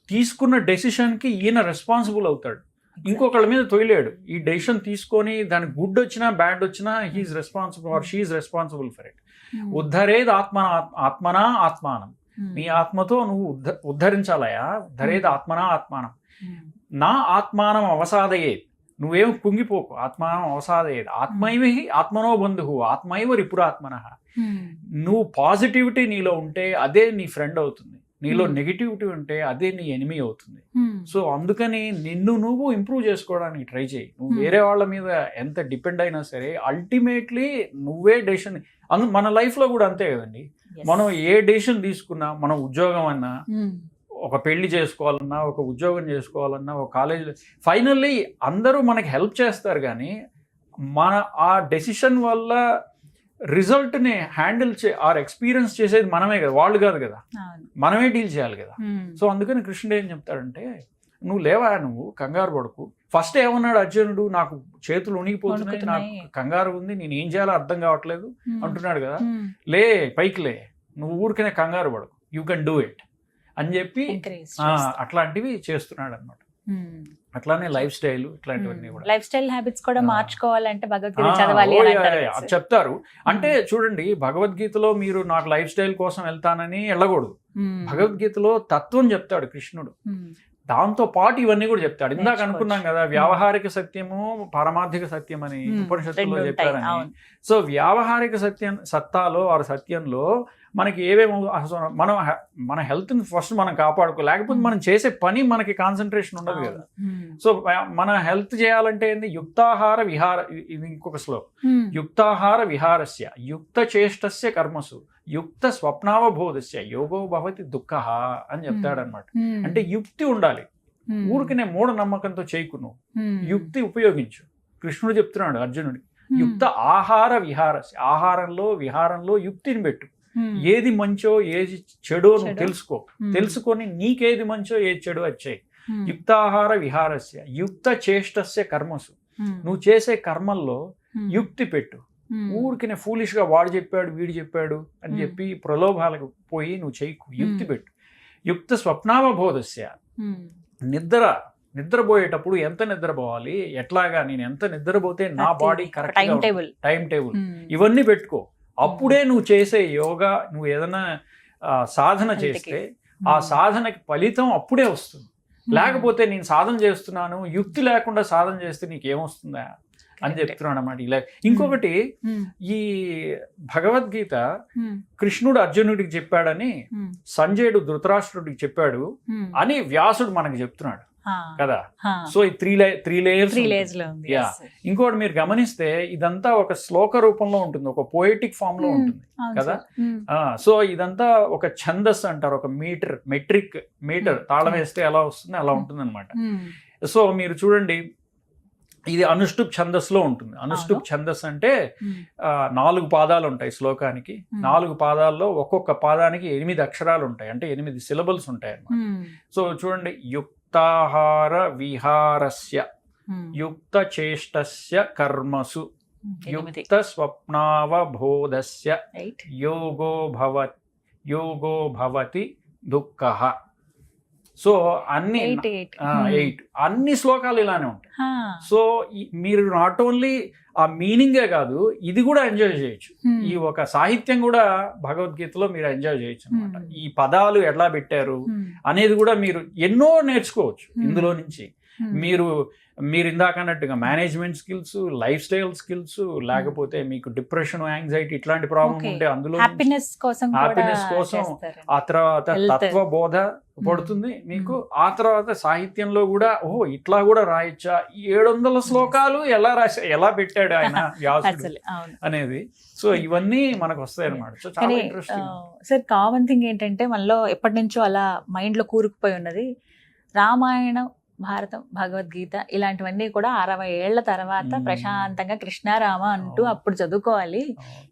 తీసుకున్న డెసిషన్ కి ఈయన రెస్పాన్సిబుల్ అవుతాడు, ఇంకొకళ్ళ మీద తొయలేడు. ఈ డెసిషన్ తీసుకొని దానికి గుడ్ వచ్చినా బ్యాడ్ వచ్చినా he's responsible or she's responsible for it. ఉద్ధరేది ఆత్మనా ఆత్మానం. నీ ఆత్మతో నువ్వు ఉద్ధరించాలయా. ఉద్ధరేది ఆత్మనా ఆత్మానం. నా ఆత్మానం అవసాదయేది. నువ్వేం కుంగిపోకు. ఆత్మానం అవసాదయేది. ఆత్మైవ ఆత్మనో బంధువు ఆత్మైవ రిపురాత్మనః. నువ్వు పాజిటివిటీ నీలో ఉంటే అదే నీ ఫ్రెండ్ అవుతుంది, నీలో నెగిటివిటీ ఉంటే అదే నీ ఎనిమీ అవుతుంది. సో అందుకని నిన్ను నువ్వు ఇంప్రూవ్ చేసుకోవడానికి ట్రై చేయి. నువ్వు వేరే వాళ్ళ మీద ఎంత డిపెండ్ అయినా సరే అల్టిమేట్లీ నువ్వే డెసిషన్. మన లైఫ్ లో కూడా అంతే కదండి. మనం ఏ డెసిషన్ తీసుకున్నా, మనం ఉద్యోగం అన్నా, ఒక పెళ్లి చేసుకోవాలన్నా, ఒక ఉద్యోగం చేసుకోవాలన్నా, ఒక కాలేజీలో, ఫైనల్లీ అందరూ మనకి హెల్ప్ చేస్తారు. కానీ మన ఆ డెసిషన్ వల్ల రిజల్ట్ని హ్యాండిల్ ఆర్ ఎక్స్పీరియన్స్ చేసేది మనమే కదా, వాళ్ళు కాదు కదా, మనమే డీల్ చేయాలి కదా. సో అందుకని కృష్ణుడు ఏం చెప్తాడంటే, నువ్వు లేవా, నువ్వు కంగారు పడకు. ఫస్ట్ ఏమన్నాడు అర్జునుడు, నాకు చేతులు ఉనిగిపోతున్నాయి, నాకు కంగారు ఉంది, నేను ఏం చేయాలో అర్థం కావట్లేదు అంటున్నాడు కదా. లే, పైకి లే, నువ్వు ఊరికనే కంగారు పడకు, యూ కెన్ డూ ఇట్ అని చెప్పి అట్లాంటివి చేస్తున్నాడు అనమాట. అట్లానే లైఫ్ స్టైల్, ఇట్లాంటివన్నీ కూడా లైఫ్ స్టైల్ హ్యాబిట్స్ కూడా మార్చుకోవాలంటే భగవద్గీత చదవాలి చెప్తారు. అంటే చూడండి, భగవద్గీతలో మీరు నాకు లైఫ్ స్టైల్ కోసం వెళ్తానని వెళ్ళకూడదు. భగవద్గీతలో తత్వం చెప్తాడు కృష్ణుడు, దాంతో పాటు ఇవన్నీ కూడా చెప్తాడు. ఇందాక అనుకున్నాం కదా, వ్యావహారిక సత్యము పరమార్థిక సత్యం అని ఉపనిషత్తులో చెప్పారని. సో వ్యావహారిక సత్తాలో ఆ సత్యంలో మనకి ఏమేమో, మన హెల్త్ని ఫస్ట్ మనం కాపాడుకో, లేకపోతే మనం చేసే పని మనకి కాన్సన్ట్రేషన్ ఉండదు కదా. సో మన హెల్త్ చేయాలంటే ఏంది, యుక్తాహార విహార, ఇది ఇంకొక శ్లోకం, యుక్తాహార విహారస్య యుక్త చేష్టస్య కర్మసు యుక్త స్వప్నావబోధస్య యోగో భవతి దుఃఖః అని చెప్తాడనమాట. అంటే యుక్తి ఉండాలి, ఊరికనే మూఢనమ్మకంతో చేయకు, నువ్వు యుక్తి ఉపయోగించు. కృష్ణుడు చెప్తున్నాడు అర్జునుడికి, యుక్త ఆహార విహారస్య, ఆహారంలో విహారంలో యుక్తిని పెట్టు. ఏది మంచో ఏది చెడో నువ్వు తెలుసుకో, తెలుసుకొని నీకేది మంచో ఏది చెడో వచ్చాయి. యుక్తాహార విహారస్య యుక్త చేష్టస్య కర్మసు, నువ్వు చేసే కర్మల్లో యుక్తి పెట్టు. ఊరికినే ఫూలిష్ గా వాడు చెప్పాడు వీడు చెప్పాడు అని చెప్పి ప్రలోభాలకు పోయి నువ్వు చేయకు, యుక్తి పెట్టు. యుక్త స్వప్నావబోధస్య, నిద్రపోయేటప్పుడు ఎంత నిద్రపోవాలి, ఎట్లాగా నేను ఎంత నిద్రపోతే నా బాడీ కరెక్ట్, టైం టేబుల్ ఇవన్నీ పెట్టుకో. అప్పుడే నువ్వు చేసే యోగా, నువ్వు ఏదైనా సాధన చేస్తే ఆ సాధనకి ఫలితం అప్పుడే వస్తుంది. లేకపోతే నేను సాధన చేస్తున్నాను, యుక్తి లేకుండా సాధన చేస్తే నీకేమొస్తుందా అని చెప్తున్నాడు అన్నమాట. ఇలా ఇంకొకటి, ఈ భగవద్గీత కృష్ణుడు అర్జునుడికి చెప్పాడని సంజయుడు ధృతరాష్ట్రుడికి చెప్పాడు అని వ్యాసుడు మనకు చెప్తున్నాడు కదా. సో ఈ త్రీ లేయర్స్. ఇంకోటి మీరు గమనిస్తే ఇదంతా ఒక శ్లోక రూపంలో ఉంటుంది, ఒక పోయిటిక్ ఫామ్ లో ఉంటుంది కదా. సో ఇదంతా ఒక ఛందస్ అంటారు, ఒక మీటర్ తాళం వేస్తే ఎలా వస్తుంది అలా ఉంటుంది అనమాట. సో మీరు చూడండి, ఇది అనుష్టుప్ ఛందస్లో ఉంటుంది. అనుష్టుప్ ఛందస్ అంటే 4 పాదాలు ఉంటాయి శ్లోకానికి. 4 పాదాల్లో ఒక్కొక్క పాదానికి 8 అక్షరాలు ఉంటాయి, అంటే 8 సిలబల్స్ ఉంటాయి అన్నమాట. సో చూడండి, యుక్తాహార విహారస్య యుక్త చేష్టస్య కర్మసు యుక్త స్వప్నావబోధస్య యోగో భవతి దుఃఖః. సో అన్ని 8. 8 అన్ని శ్లోకాలు ఇలానే ఉంటాయి. సో మీరు నాట్ ఓన్లీ ఆ మీనింగే కాదు, ఇది కూడా ఎంజాయ్ చేయొచ్చు. ఈ ఒక సాహిత్యం కూడా భగవద్గీతలో మీరు ఎంజాయ్ చేయొచ్చు అనమాట. ఈ పదాలు ఎలా పెట్టారు అనేది కూడా మీరు ఎన్నో నేర్చుకోవచ్చు ఇందులో నుంచి. మీరు ఇందాక అన్నట్టుగా management skills, life style skills, లేకపోతే మీకు డిప్రెషన్, యాంగ్జైటీ ఇట్లాంటి ప్రాబ్లం ఉంటే అందులో హ్యాపీనెస్ కోసం ఆ తర్వాత తత్వబోధ పడుతుంది మీకు. ఆ తర్వాత సాహిత్యంలో కూడా ఇట్లా కూడా రాయొచ్చా, 700 శ్లోకాలు ఎలా పెట్టాడు ఆయన వ్యాసుడు అనేది. సో ఇవన్నీ మనకు వస్తాయి అన్నమాట. సో చాలా ఇంట్రెస్టింగ్. సార్ కామన్ థింగ్ ఏంటంటే మనలో ఎప్పటి నుంచో అలా మైండ్ లో కూరుకుపోయి ఉన్నది, రామాయణం, భారతం, భగవద్గీత ఇలాంటివన్నీ కూడా 60 ఏళ్ల తర్వాత ప్రశాంతంగా కృష్ణారామ అంటూ అప్పుడు చదువుకోవాలి.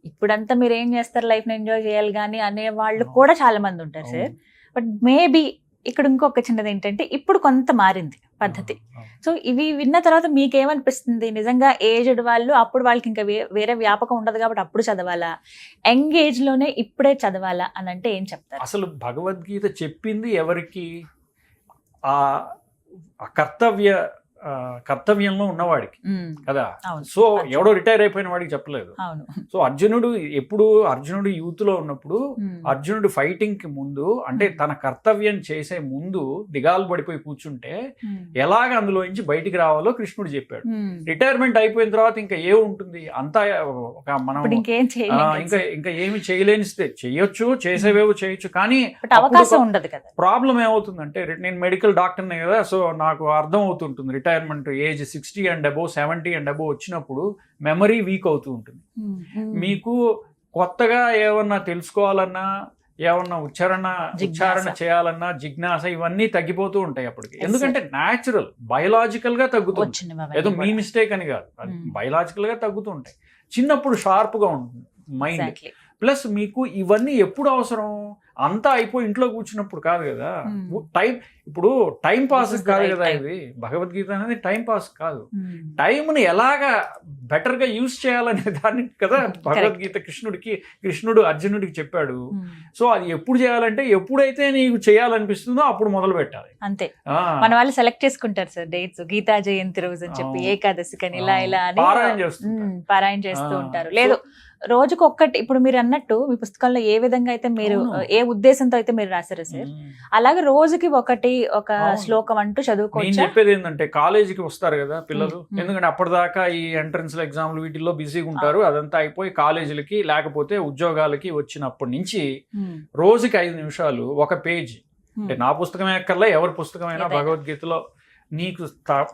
ఇప్పుడంతా మీరు ఏం చేస్తారు, లైఫ్ ని ఎంజాయ్ చేయాలి కానీ అనే వాళ్ళు కూడా చాలా మంది ఉంటారు సార్. బట్ మేబీ ఇక్కడ ఇంకొక చిన్నది ఏంటంటే ఇప్పుడు కొంత మారింది పద్ధతి. సో ఇవి విన్న తర్వాత మీకేమనిపిస్తుంది, నిజంగా ఏజ్డ్ వాళ్ళు అప్పుడు వాళ్ళకి ఇంకా వేరే వ్యాపకం ఉండదు కాబట్టి అప్పుడు చదవాలా, యంగ్ ఏజ్ లోనే ఇప్పుడే చదవాలా అని అంటే ఏం చెప్తారు? అసలు భగవద్గీత చెప్పింది ఎవరికి? ఆ కర్తవ్యంలో ఉన్నవాడికి కదా. సో ఎవడో రిటైర్ అయిపోయిన వాడికి చెప్పలేదు. సో అర్జునుడు యూత్ లో ఉన్నప్పుడు, అర్జునుడు ఫైటింగ్ కి ముందు, అంటే తన కర్తవ్యం చేసే ముందు దిగాలు పడిపోయి కూర్చుంటే ఎలాగ అందులో నుంచి బయటికి రావాలో కృష్ణుడు చెప్పాడు. రిటైర్మెంట్ అయిపోయిన తర్వాత ఇంకా ఉంటుంది అంతా మనం ఇంకా ఏమి చేయలేని చెయ్యొచ్చు, చేసేవేవో చేయొచ్చు, కానీ అవకాశం ఉండదు కదా. ప్రాబ్లం ఏమవుతుందంటే, నేను మెడికల్ డాక్టర్నే కదా, సో నాకు అర్థం అవుతుంటుంది retirement age 60 and above 70 and above వచ్చినప్పుడు మెమరీ వీక్ అవుతూ ఉంటుంది. మీకు కొత్తగా ఏమన్నా తెలుసుకోవాలన్నా, ఏమన్నా ఉచ్చారణ చేయాలన్నా, జిజ్ఞాస, ఇవన్నీ తగ్గిపోతూ ఉంటాయి అప్పటికి. ఎందుకంటే న్యాచురల్ బయలాజికల్ గా తగ్గుతుంది, ఏదో మీ మిస్టేక్ అని కాదు, బయలాజికల్ గా తగ్గుతూ ఉంటాయి. చిన్నప్పుడు షార్ప్ గా ఉంటుంది మైండ్. ప్లస్ మీకు ఇవన్నీ ఎప్పుడు అవసరం, అంతా అయిపోయి ఇంట్లో కూర్చున్నప్పుడు కాదు కదా. ఇప్పుడు టైం పాస్ కాదు కదా ఇది. భగవద్గీత అనేది టైం పాస్ కాదు, టైంని ఎలాగా బెటర్ గా యూజ్ చేయాలనే దాన్ని కదా భగవద్గీత కృష్ణుడు అర్జునుడికి చెప్పాడు. సో అది ఎప్పుడు చేయాలంటే, ఎప్పుడైతే నీకు చేయాలనిపిస్తుందో అప్పుడు మొదలు పెట్టాలి. అంతే. మన వాళ్ళు సెలెక్ట్ చేసుకుంటారు సార్ డేట్స్, గీతా జయంతి రోజు అని చెప్పి, ఏకాదశి కని ఇలా అని పారాయణ చేస్తూ ఉంటారు. లేదు రోజుకు ఒక్కటి, ఇప్పుడు మీరు అన్నట్టు మీ పుస్తకంలో ఏ విధంగా అయితే మీరు ఏ ఉద్దేశంతో అయితే మీరు రాశారు సార్, అలాగే రోజుకి ఒక శ్లోకం అంటూ చదువుకోవచ్చు. నేను చెప్పేది ఏంటంటే, కాలేజీకి వస్తారు కదా పిల్లలు, ఎందుకంటే అప్పటిదాకా ఈ ఎంట్రన్స్ ఎగ్జామ్లు వీటిల్లో బిజీగా ఉంటారు. అదంతా అయిపోయి కాలేజీలకి లేకపోతే ఉద్యోగాలకి వచ్చినప్పటి నుంచి రోజుకి 5 నిమిషాలు ఒక పేజీ, అంటే నా పుస్తకమే ఎక్కర్లే, ఎవరి పుస్తకమైనా భగవద్గీతలో నీకు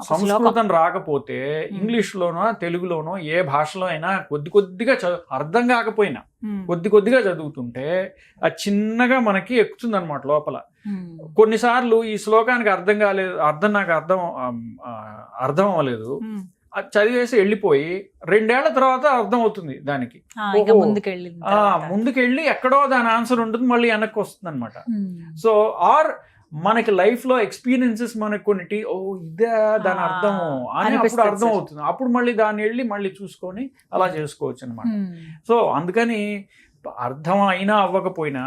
సంస్కృతం రాకపోతే ఇంగ్లీష్లోనో తెలుగులోనో ఏ భాషలో అయినా కొద్దిగా అర్థం కాకపోయినా కొద్దిగా చదువుతుంటే అది చిన్నగా మనకి ఎక్కుతుంది అనమాట లోపల. కొన్నిసార్లు ఈ శ్లోకానికి అర్థం అవ్వలేదు, అది చదివేసి వెళ్ళిపోయి 2 ఏళ్ల తర్వాత అర్థం అవుతుంది దానికి. ముందుకెళ్ళి ఎక్కడో దాని ఆన్సర్ ఉంటుంది, మళ్ళీ వెనక్కి వస్తుంది అనమాట. సో మనకి లైఫ్ లో ఎక్స్పీరియన్సెస్ మనకు కొన్నిటి ఇదే దాని అర్థం అని అప్పుడు అర్థం అవుతుంది. అప్పుడు మళ్ళీ దాన్ని వెళ్ళి మళ్ళీ చూసుకొని అలా చేసుకోవచ్చు అనమాట. సో అందుకని అర్థం అయినా అవ్వకపోయినా,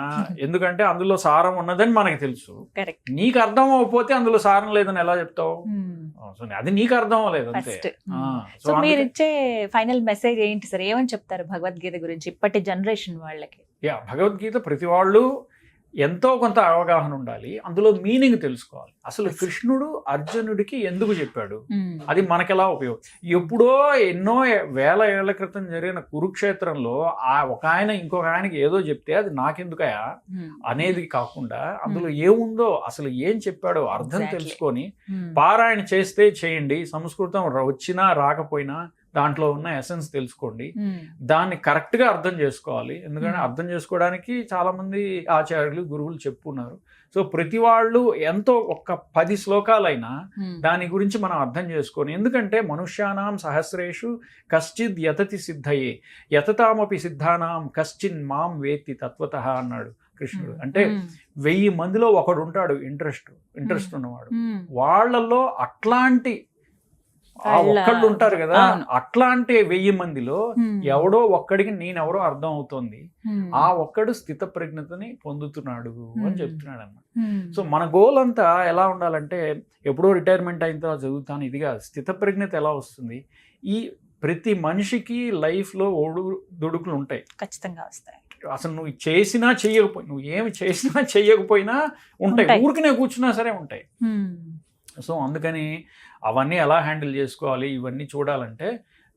ఎందుకంటే అందులో సారం ఉన్నదని మనకు తెలుసు. నీకు అర్థం అవ్వకపోతే అందులో సారం లేదని ఎలా చెప్తావు? అది నీకు అర్థం అవ్వలేదు అంతే. సో మీరు ఇచ్చే ఫైనల్ మెసేజ్ ఏంటి సార్, ఏమని చెప్తారు భగవద్గీత గురించి ఇప్పటి జనరేషన్ వాళ్ళకి? భగవద్గీత ప్రతి వాళ్ళు ఎంతో కొంత అవగాహన ఉండాలి, అందులో మీనింగ్ తెలుసుకోవాలి. అసలు కృష్ణుడు అర్జునుడికి ఎందుకు చెప్పాడు, అది మనకెలా ఉపయోగం. ఎప్పుడో ఎన్నో వేల ఏళ్ల క్రితం జరిగిన కురుక్షేత్రంలో ఒక ఆయన ఇంకొక ఆయనకి ఏదో చెప్తే అది నాకెందుకయా అనేది కాకుండా, అందులో ఏముందో అసలు ఏం చెప్పాడో అర్థం తెలుసుకొని పారాయణ చేస్తే చేయండి, సంస్కృతం వచ్చినా రాకపోయినా దాంట్లో ఉన్న ఎసెన్స్ తెలుసుకోండి, దాన్ని కరెక్ట్ గా అర్థం చేసుకోవాలి. ఎందుకంటే అర్థం చేసుకోవడానికి చాలా మంది ఆచార్యులు, గురువులు చెప్పుకున్నారు. సో ప్రతి వాళ్ళు ఎంతో 10 శ్లోకాలైనా దాని గురించి మనం అర్థం చేసుకొని, ఎందుకంటే మనుష్యానాం సహస్రేషు కశ్చిద్ యతతి సిద్ధయే యతతామపి సిద్ధానాం కశ్చిన్ మాం వేత్తి తత్వతః అన్నాడు కృష్ణుడు. అంటే 1000 మందిలో ఒకడు ఉంటాడు ఇంట్రెస్ట్ ఉన్నవాడు. వాళ్ళల్లో అట్లాంటి ఆ ఒక్కళ్ళు ఉంటారు కదా, అవును. అట్లాంటి 1000 మందిలో Hmm. ఎవడో ఒక్కడికి నేనెవరో అర్థం అవుతోంది, Hmm. ఆ ఒక్కడు స్థిత ప్రజ్ఞతని పొందుతున్నాడు అని Hmm. చెప్తున్నాడు అన్నమాట. Hmm. సో మన గోల్ అంతా ఎలా ఉండాలంటే ఎప్పుడో రిటైర్మెంట్ అయిన తర్వాత చదువుతాను ఇది కాదు. స్థిత ప్రజ్ఞత ఎలా వస్తుంది, ఈ ప్రతి మనిషికి లైఫ్లో దుడుకులు ఉంటాయి, ఖచ్చితంగా వస్తాయి. అసలు నువ్వు చేసినా చెయ్యకపోయినా, నువ్వు ఏమి చేసినా చెయ్యకపోయినా ఉంటాయి, ఉంటాయి. ఊరికనే కూర్చున్నా సరే ఉంటాయి. Hmm. సో అందుకని అవన్నీ ఎలా హ్యాండిల్ చేసుకోవాలి ఇవన్నీ చూడాలంటే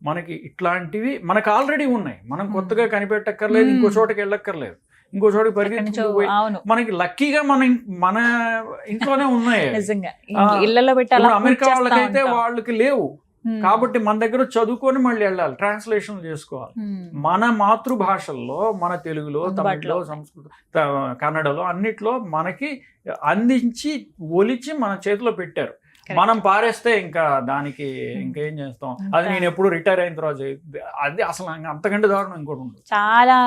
మనకి ఇట్లాంటివి మనకు ఆల్రెడీ ఉన్నాయి, మనం కొత్తగా కనిపెట్టక్కర్లేదు, ఇంకో చోటకి వెళ్ళక్కర్లేదు, ఇంకో చోటకి ఎక్కడి నుంచో, పరిగెత్తుకుంటూ పోయి అవును, మనకి లక్కీగా మన ఇంట్లోనే ఉన్నాయి. నిజంగా ఆ, ఇళ్లలో పెట్టి అలా ఇప్పుడు అమెరికా పూజ చేస్తా వాళ్ళకైతే ఉంటాం. వాళ్ళకి లేవు Hmm. కాబట్టి మన దగ్గర చదువుకొని మళ్ళీ వెళ్ళాలి, ట్రాన్స్లేషన్ చేసుకోవాలి. Hmm. మన మాతృభాషల్లో, మన తెలుగులో, అందుబాటులో తమిళ్లో, సంస్కృత, కన్నడలో అన్నిట్లో మనకి అందించి ఒలిచి మన చేతిలో పెట్టారు. Correct. మనం పారేస్తే ఇంకా దానికి ఇంకేం చేస్తాం. అది నేను ఎప్పుడు రిటైర్ అయిన తర్వాత అది అసలు అంతకంటే దారుణం ఇంకోటి ఉంటుంది. చాలా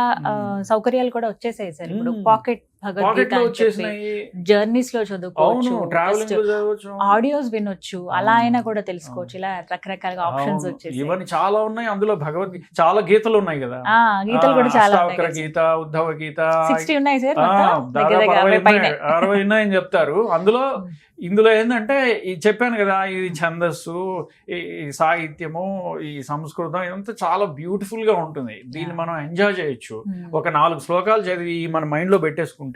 సౌకర్యాలు కూడా వచ్చేసాయి సార్ ఇప్పుడు. పాకెట్ పాకెట్ లో వచ్చేసినాయి, జర్నీస్ లో అవును, చదువుకోవచ్చు, ట్రావెలింగ్ లో చదవచ్చు, ఆడియోస్ వినొచ్చు, అలా అయినా కూడా తెలుసుకోవచ్చు. ఇలా రకరకాలుగా ఆప్షన్స్ వచ్చేసి ఇవన్నీ చాలా ఉన్నాయి. అందులో భగవద్గీత చాలా గీతలు ఉన్నాయి కదా, గీతలు కూడా చాలా అష్టావక్ర గీత, ఉద్ధవ గీత, 60 ఉన్నాయి సార్, దాదాపు 60 ఉన్నాయని చెప్తారు. ఇందులో ఏంటంటే చెప్పాను కదా, ఇది ఛందస్సు, ఈ సాహిత్యము, ఈ సంస్కృతం, ఇదంతా చాలా బ్యూటిఫుల్ గా ఉంటుంది. దీన్ని మనం ఎంజాయ్ చేయొచ్చు. ఒక 4 శ్లోకాలు చదివి మన మైండ్ లో పెట్టేసుకుంటే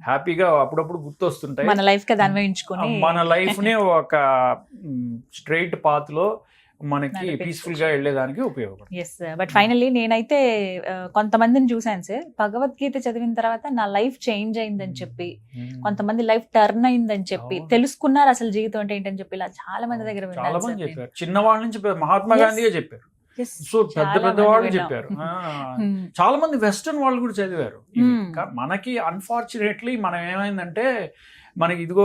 హ్యాపీగా అప్పుడప్పుడు గుర్తొస్తుంటాయి. మన లైఫ్ కి అన్వయించుకొని మన లైఫ్ ని ఒక స్ట్రైట్ పాత్ లో మనకి పీస్ఫుల్ గా వెళ్ళేదానికి ఉపయోగపడుతుంది. ఎస్, బట్ ఫైనల్లీ నేనైతే కొంతమందిని చూసాను సార్, భగవద్గీత చదివిన తర్వాత నా లైఫ్ చేంజ్ అయిందని చెప్పి, కొంతమంది లైఫ్ టర్న్ అయిందని చెప్పి, అవును. తెలుసుకున్నారు అసలు జీవితం అంటే ఏంటని చెప్పి, ఇలా చాలా మంది దగ్గర చాలా విన్నాను మంది సార్ నేను. చెప్పారు, చిన్నవాళ్ళ నుంచి మహాత్మా Yes. గాంధీయే చెప్పారు. Yes, సో పెద్ద చాలా పెద్ద మంది వాళ్ళు విన్నాం. చెప్పారు. Hmm. చాలా మంది వెస్టర్న్ వాళ్ళు కూడా చదివారు ఇది. Hmm. మనకి అన్ఫార్చునేట్లీ మనం ఏమైందంటే మనకి ఇదిగో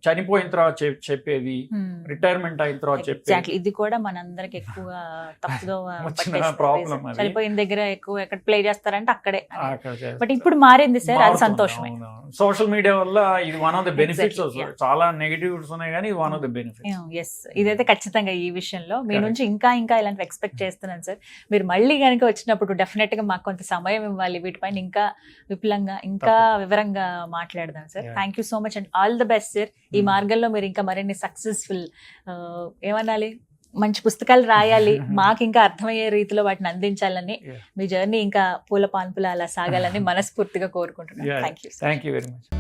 చనిపోయిన తర్వాత చెప్పేది, Hmm. రిటైర్మెంట్ అయిన తర్వాత చెప్పేది, ఎగ్జాక్ట్లీ, ఇది కూడా మనందరికి ఎక్కువగా తప్పుదో వచ్చిన ప్రాబ్లం అది. చనిపోయిన దగ్గర ఎక్కువ ఎక్కడ ప్లే చేస్తారంటే అక్కడే. అక్కడ చేస్తారు. బట్ ఇప్పుడు మారింది సార్, అది సంతోషమే. సోషల్ మీడియా వల్ల ఇది one of the benefits. Exactly, yeah. చాలా నెగటివ్స్ ఉన్నాయి కానీ ఇది one of the benefits. Yes, ఇదైతే ఖచ్చితంగా ఈ విషయంలో మీ Correct. నుంచి ఇంకా ఇలాంటివి ఎక్స్పెక్ట్ చేస్తున్నాను సార్. మీరు మళ్ళీ కనుక వచ్చినప్పుడు డెఫినెట్ గా మాకు కొంత సమయం ఇవ్వాలి, వీటిపైన ఇంకా విపులంగా ఇంకా వివరంగా మాట్లాడదాం sir. Yeah. Thank you so much and all the best sir. ఈ మార్గంలో మీరు ఇంకా మరిన్ని సక్సెస్ఫుల్ ఏమనాలి, మంచి పుస్తకాలు రాయాలి, మాకు ఇంకా అర్థమయ్యే రీతిలో వాటిని అందించాలని, Yeah. మీ జర్నీ ఇంకా పూల పాన్పుల అలా సాగాలని మనస్ఫూర్తిగా కోరుకుంటున్నాను. Yeah. Thank you. Thank you very much.